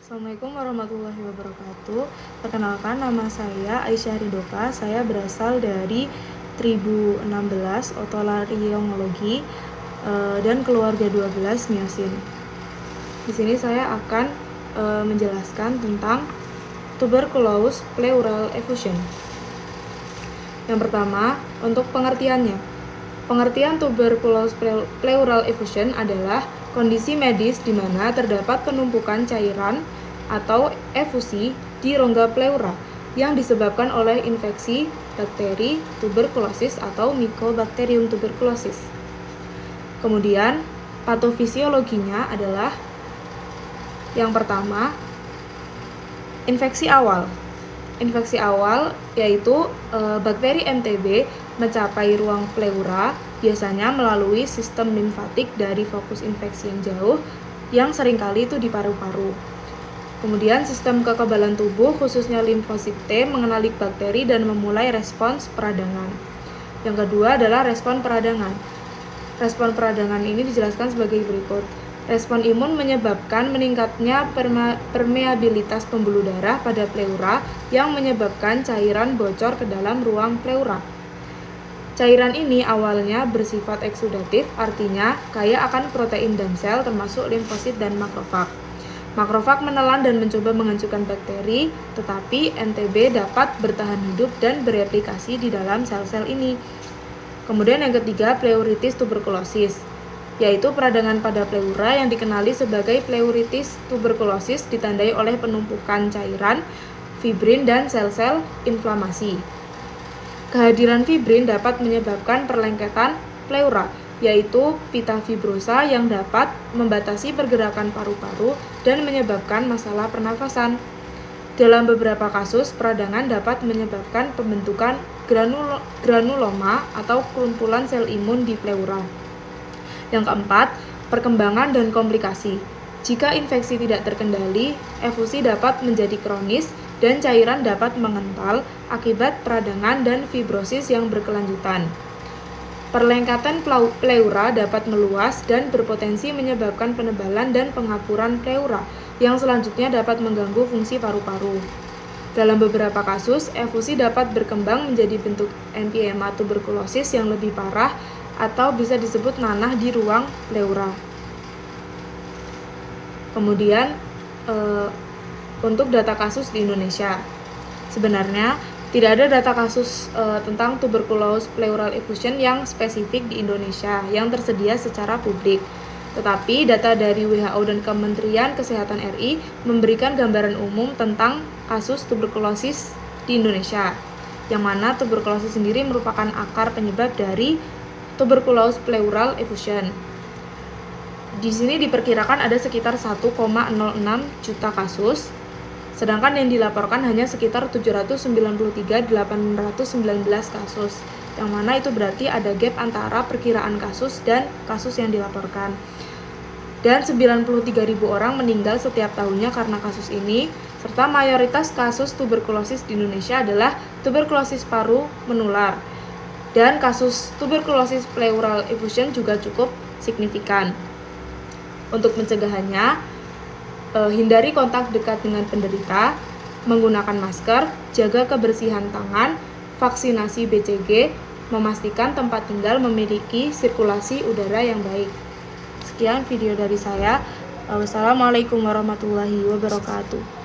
Assalamualaikum warahmatullahi wabarakatuh. Perkenalkan, nama saya Aisyah Ridoka. Saya berasal dari Tribu 16 Otolaryngologi dan keluarga 12 Myosin. Di sini saya akan menjelaskan tentang tuberculous pleural effusion. Yang pertama, untuk pengertiannya. Pengertian tuberculous pleural effusion adalah kondisi medis di mana terdapat penumpukan cairan atau efusi di rongga pleura yang disebabkan oleh infeksi bakteri tuberkulosis atau Mycobacterium tuberculosis. Kemudian, patofisiologinya adalah yang pertama, infeksi awal. Infeksi awal yaitu bakteri MTB mencapai ruang pleura biasanya melalui sistem limfatik dari fokus infeksi yang jauh yang seringkali itu di paru-paru. Kemudian sistem kekebalan tubuh khususnya limfosit T mengenali bakteri dan memulai respons peradangan. Yang kedua adalah respon peradangan. Respon peradangan ini dijelaskan sebagai berikut. Respon imun menyebabkan meningkatnya permeabilitas pembuluh darah pada pleura yang menyebabkan cairan bocor ke dalam ruang pleura. Cairan ini awalnya bersifat eksudatif, artinya kaya akan protein dan sel termasuk limfosit dan makrofag. Makrofag menelan dan mencoba menghancurkan bakteri, tetapi MTB dapat bertahan hidup dan bereplikasi di dalam sel-sel ini. Kemudian yang ketiga, pleuritis tuberkulosis, yaitu peradangan pada pleura yang dikenali sebagai pleuritis tuberkulosis ditandai oleh penumpukan cairan, fibrin, dan sel-sel inflamasi. Kehadiran fibrin dapat menyebabkan perlengketan pleura, yaitu pita fibrosa yang dapat membatasi pergerakan paru-paru dan menyebabkan masalah pernafasan. Dalam beberapa kasus, peradangan dapat menyebabkan pembentukan granuloma atau kumpulan sel imun di pleura. Yang keempat, perkembangan dan komplikasi. Jika infeksi tidak terkendali, efusi dapat menjadi kronis dan cairan dapat mengental akibat peradangan dan fibrosis yang berkelanjutan. Perlengkatan pleura dapat meluas dan berpotensi menyebabkan penebalan dan pengapuran pleura yang selanjutnya dapat mengganggu fungsi paru-paru. Dalam beberapa kasus, efusi dapat berkembang menjadi bentuk emphysema tuberkulosis yang lebih parah atau bisa disebut nanah di ruang pleura. Kemudian untuk data kasus di Indonesia, sebenarnya tidak ada data kasus tentang tuberculous pleural effusion yang spesifik di Indonesia yang tersedia secara publik. Tetapi data dari WHO dan Kementerian Kesehatan RI memberikan gambaran umum tentang kasus tuberkulosis di Indonesia, yang mana tuberkulosis sendiri merupakan akar penyebab dari tuberculous pleural effusion. Di sini diperkirakan ada sekitar 1,06 juta kasus, sedangkan yang dilaporkan hanya sekitar 793.819 kasus, yang mana itu berarti ada gap antara perkiraan kasus dan kasus yang dilaporkan. Dan 93.000 orang meninggal setiap tahunnya karena kasus ini, serta mayoritas kasus tuberkulosis di Indonesia adalah tuberkulosis paru menular. Dan kasus tuberkulosis pleural effusion juga cukup signifikan. Untuk mencegahannya, hindari kontak dekat dengan penderita, menggunakan masker, jaga kebersihan tangan, vaksinasi BCG, memastikan tempat tinggal memiliki sirkulasi udara yang baik. Sekian video dari saya. Wassalamualaikum warahmatullahi wabarakatuh.